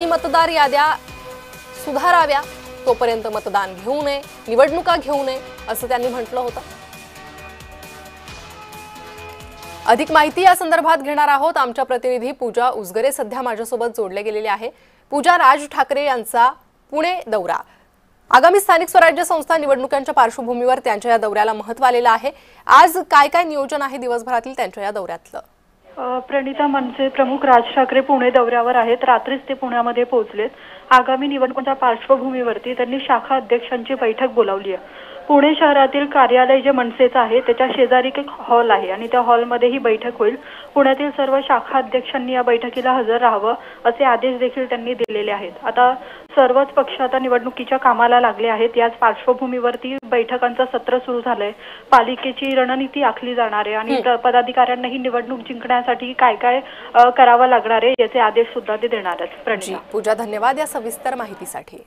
मतदार याद्या सुधाराव्या, तोपर्यंत मतदान घेऊ नये, निवडणुका घेऊ नये असं त्यांनी म्हटलं होतं। अधिक माहिती या संदर्भात घेणार आहोत। आमच्या प्रतिनिधी पूजा उसगरे सध्या माझ्यासोबत जोडले गेलेले आहे। पूजा, राज ठाकरे यांचा पुणे दौरा, आगामी स्थानिक स्वराज्य संस्था निवडणुकांच्या पार्श्वभूमीवर त्यांच्या या दौऱ्याला महत्त्व आलेलं आहे। आज काय काय नियोजन आहे दिवसभरातील त्यांच्या या दौऱ्यातलं? प्रणिता, मनसे प्रमुख राज ठाकरे पुणे दौऱ्यावर आहेत। रात्रीच ते पुण्यामध्ये पोहोचलेत। आगामी निवडणुकांच्या पार्श्वभूमीवरती त्यांनी शाखा अध्यक्षांची बैठक बोलावली आहे। पुणे शहरातील कार्यालय जे मनसेचं आहे त्याच्या शेजारी एक हॉल आहे आणि त्या हॉलमध्ये ही बैठक होईल। पुण्यातील सर्व शाखा अध्यक्षांनी या बैठकीला हजर राहावं असे आदेश देखील त्यांनी दिलेले आहेत। आता सर्वच पक्ष आता निवडणुकीच्या कामाला लागले आहेत। याच पार्श्वभूमीवरती बैठकांचं सत्र सुरू झालंय। पालिकेची रणनीती आखली जाणार आहे आणि पदाधिकाऱ्यांना ही निवडणूक जिंकण्यासाठी काय काय करावं लागणार आहे याचे आदेश सुद्धा ते देणार आहेत। पूजा, धन्यवाद या सविस्तर माहितीसाठी।